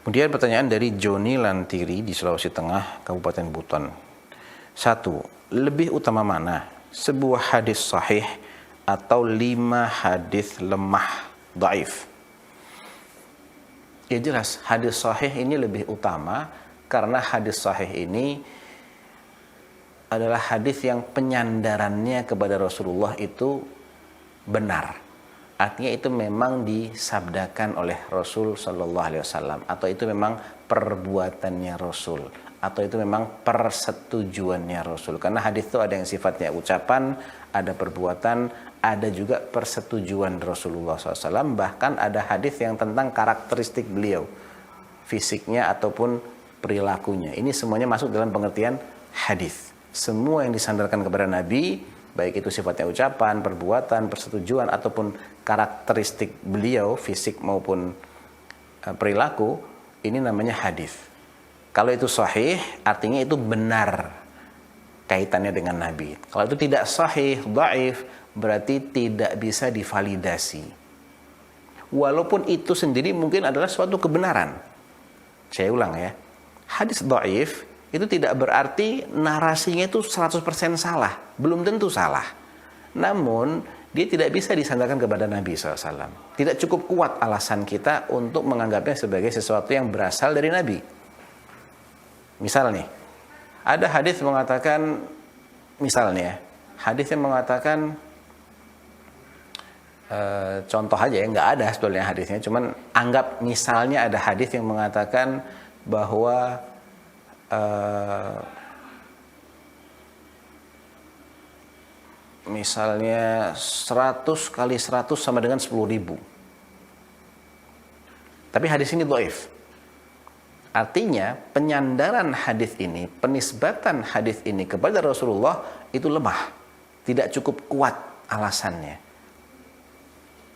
Kemudian pertanyaan dari Joni Lantiri di Sulawesi Tengah, Kabupaten Buton. 1. Lebih utama mana? Sebuah hadis sahih atau 5 hadis lemah, dhaif? Ya jelas, hadis sahih ini lebih utama karena hadis sahih ini adalah hadis yang penyandarannya kepada Rasulullah itu benar. Artinya itu memang disabdakan oleh Rasul Sallallahu Alaihi Wasallam, atau itu memang perbuatannya Rasul, atau itu memang persetujuannya Rasul. Karena hadis itu ada yang sifatnya ucapan, ada perbuatan, ada juga persetujuan Rasulullah SAW. Bahkan ada hadis yang tentang karakteristik beliau, fisiknya ataupun perilakunya. Ini semuanya masuk dalam pengertian hadis. Semua yang disandarkan kepada Nabi, baik itu sifatnya ucapan, perbuatan, persetujuan, ataupun karakteristik beliau, fisik maupun perilaku, ini namanya hadis. Kalau itu sahih, artinya itu benar kaitannya dengan Nabi. Kalau itu tidak sahih, dhaif, berarti tidak bisa divalidasi. Walaupun itu sendiri mungkin adalah suatu kebenaran. Saya ulang ya. Hadis dhaif itu tidak berarti narasinya itu 100% salah. Belum tentu salah. Namun, dia tidak bisa disandarkan kepada Nabi SAW. Tidak cukup kuat alasan kita untuk menganggapnya sebagai sesuatu yang berasal dari Nabi. Misal nih, ada hadis mengatakan, misalnya, hadis yang mengatakan, contoh aja ya, nggak ada sebetulnya hadisnya, cuman anggap misalnya ada hadis yang mengatakan bahwa misalnya 100 kali 100 sama dengan 10.000. Tapi hadis ini dhaif. Artinya penyandaran hadis ini, penisbatan hadis ini kepada Rasulullah itu lemah. Tidak cukup kuat alasannya.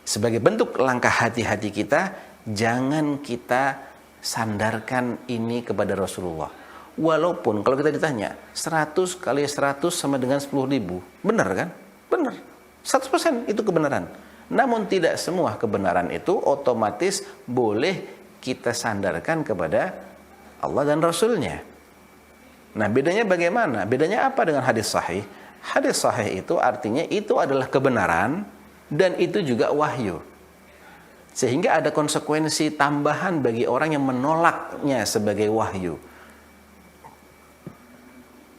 Sebagai bentuk langkah hati-hati kita, jangan kita sandarkan ini kepada Rasulullah. Walaupun kalau kita ditanya 100 kali 100 sama dengan 10.000, benar kan? Benar, 100% itu kebenaran. Namun tidak semua kebenaran itu otomatis boleh kita sandarkan kepada Allah dan Rasulnya. Nah, bedanya bagaimana? Bedanya apa dengan hadis sahih? Hadis sahih itu artinya itu adalah kebenaran dan itu juga wahyu. Sehingga ada konsekuensi tambahan bagi orang yang menolaknya sebagai wahyu.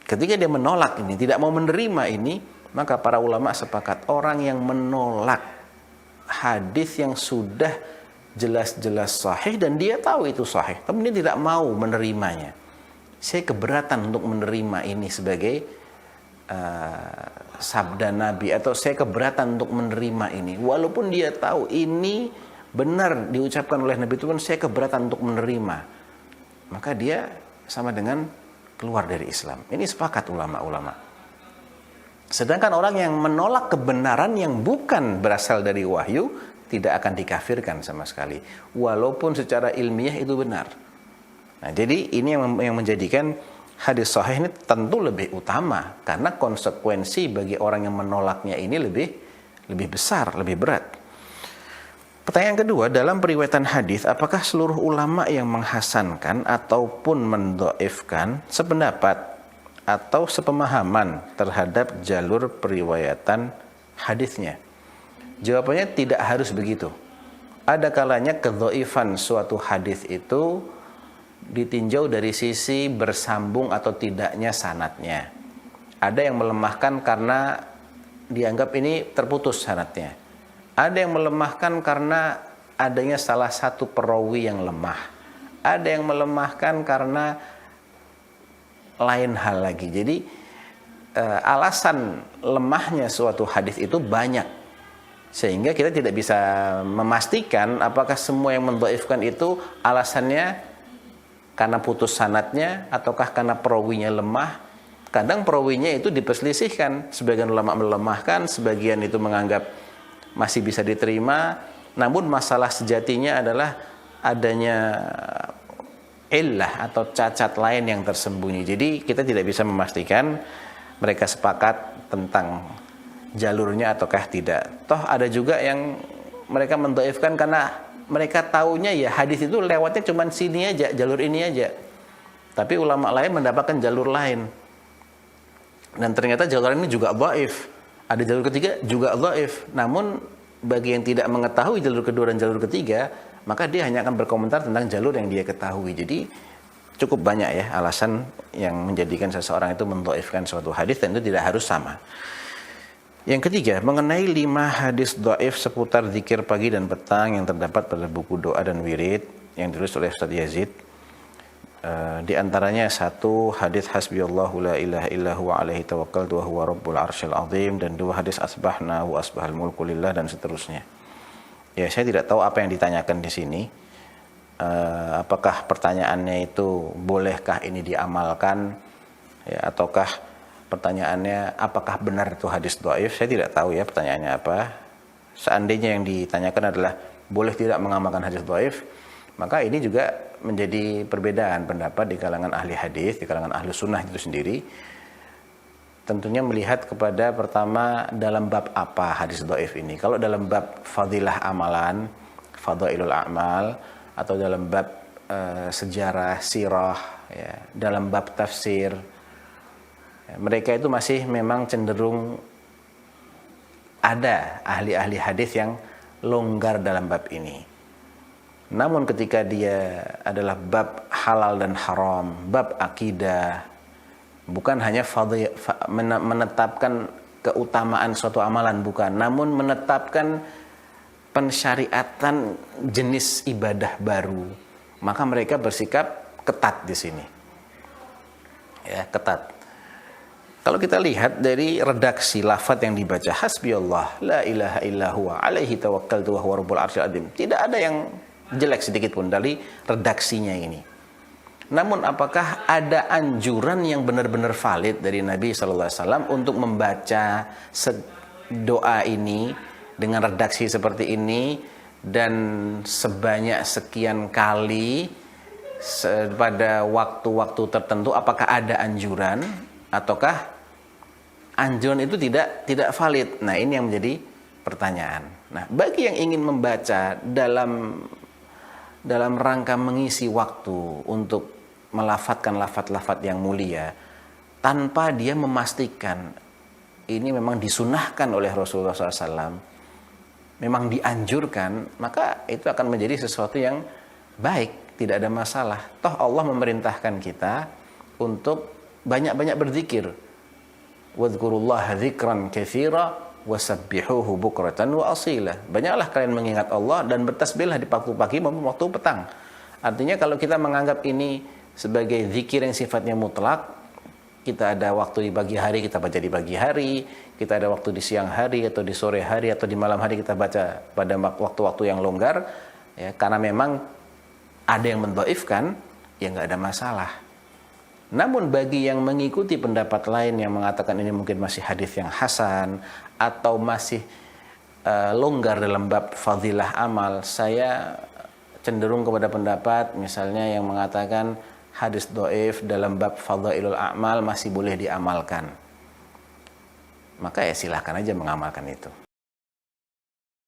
Ketika dia menolak ini, tidak mau menerima ini, maka para ulama sepakat orang yang menolak hadis yang sudah jelas-jelas sahih dan dia tahu itu sahih, tapi dia tidak mau menerimanya. Saya keberatan untuk menerima ini sebagai sabda Nabi, atau saya keberatan untuk menerima ini. Walaupun dia tahu ini benar diucapkan oleh Nabi itu, pun saya keberatan untuk menerima. Maka dia sama dengan keluar dari Islam. Ini sepakat ulama-ulama. Sedangkan orang yang menolak kebenaran yang bukan berasal dari wahyu tidak akan dikafirkan sama sekali, walaupun secara ilmiah itu benar. Nah, jadi ini yang menjadikan hadis sahih ini tentu lebih utama, karena konsekuensi bagi orang yang menolaknya ini lebih besar, lebih berat. Pertanyaan kedua, dalam periwayatan hadis, apakah seluruh ulama yang menghasankan ataupun mendhaifkan sependapat atau sepemahaman terhadap jalur periwayatan hadisnya? Jawabannya tidak harus begitu. Ada kalanya kedhaifan suatu hadis itu ditinjau dari sisi bersambung atau tidaknya sanadnya. Ada yang melemahkan karena dianggap ini terputus sanadnya. Ada yang melemahkan karena adanya salah satu perawi yang lemah. Ada yang melemahkan karena lain hal lagi. Jadi alasan lemahnya suatu hadis itu banyak. Sehingga kita tidak bisa memastikan apakah semua yang mendhaifkan itu alasannya karena putus sanadnya ataukah karena perawinya lemah. Kadang perawinya itu diperselisihkan. Sebagian ulama melemahkan, sebagian itu menganggap masih bisa diterima, namun masalah sejatinya adalah adanya illah atau cacat lain yang tersembunyi. Jadi kita tidak bisa memastikan mereka sepakat tentang jalurnya ataukah tidak. Toh ada juga yang mereka mendhaifkan karena mereka taunya ya hadis itu lewatnya cuman sini aja, jalur ini aja. Tapi ulama lain mendapatkan jalur lain. Dan ternyata jalur ini juga dhaif. Ada jalur ketiga juga dhaif. Namun bagi yang tidak mengetahui jalur kedua dan jalur ketiga, maka dia hanya akan berkomentar tentang jalur yang dia ketahui. Jadi cukup banyak ya alasan yang menjadikan seseorang itu mendhaifkan suatu hadis, dan itu tidak harus sama. Yang ketiga, mengenai 5 hadis dhaif seputar zikir pagi dan petang yang terdapat pada buku doa dan wirid yang ditulis oleh Ustaz Yazid. Di antaranya 1 hadis hasbiyallahu la ilaha illa huwa alaihi tawakkaltu wa huwa rabbul arsyil azim, dan 2 hadis asbahna wa asbahal mulku lillah, dan seterusnya. Ya, saya tidak tahu apa yang ditanyakan di sini. Apakah pertanyaannya itu bolehkah ini diamalkan, ya, ataukah pertanyaannya apakah benar itu hadis dhaif? Saya tidak tahu ya pertanyaannya apa. Seandainya yang ditanyakan adalah boleh tidak mengamalkan hadis dhaif, maka ini juga menjadi perbedaan pendapat di kalangan ahli hadis, di kalangan ahli sunnah itu sendiri. Tentunya melihat kepada pertama dalam bab apa hadis dhaif ini. Kalau dalam bab fadilah amalan, fadailul a'mal, atau dalam bab sejarah, sirah, ya, dalam bab tafsir, mereka itu masih memang cenderung ada ahli-ahli hadis yang longgar dalam bab ini. Namun ketika dia adalah bab halal dan haram, bab akidah, bukan hanya menetapkan keutamaan suatu amalan, bukan, namun menetapkan pensyariatan jenis ibadah baru, maka mereka bersikap ketat di sini. Ya, ketat. Kalau kita lihat dari redaksi lafaz yang dibaca, hasbiyallah la ilaha illa huwa alaihi tawakkaltu wa huwa rabbul arsyil azim, tidak ada yang jelek sedikit pun dari redaksinya ini. Namun apakah ada anjuran yang benar-benar valid dari Nabi sallallahu alaihi wasallam untuk membaca doa ini dengan redaksi seperti ini dan sebanyak sekian kali pada waktu-waktu tertentu? Apakah ada anjuran ataukah anjuran itu tidak valid? Nah, ini yang menjadi pertanyaan. Nah, bagi yang ingin membaca dalam rangka mengisi waktu untuk melafadzkan lafaz-lafaz yang mulia tanpa dia memastikan ini memang disunahkan oleh Rasulullah SAW, memang dianjurkan, maka itu akan menjadi sesuatu yang baik, tidak ada masalah. Toh Allah memerintahkan kita untuk banyak-banyak berzikir. Wadhkurullaha dzikran katsira wasabbihuhu bukratan wa asila. Banyaklah kalian mengingat Allah dan bertasbihlah di waktu pagi maupun waktu petang. Artinya kalau kita menganggap ini sebagai zikir yang sifatnya mutlak, kita ada waktu di pagi hari kita baca di pagi hari, kita ada waktu di siang hari atau di sore hari atau di malam hari kita baca pada waktu-waktu yang longgar, ya, karena memang ada yang mendhaifkan, ya nggak ada masalah. Namun bagi yang mengikuti pendapat lain yang mengatakan ini mungkin masih hadis yang hasan atau masih longgar dalam bab fadilah amal, saya cenderung kepada pendapat misalnya yang mengatakan hadis dhaif dalam bab fadailul a'mal masih boleh diamalkan. Maka ya silahkan aja mengamalkan itu.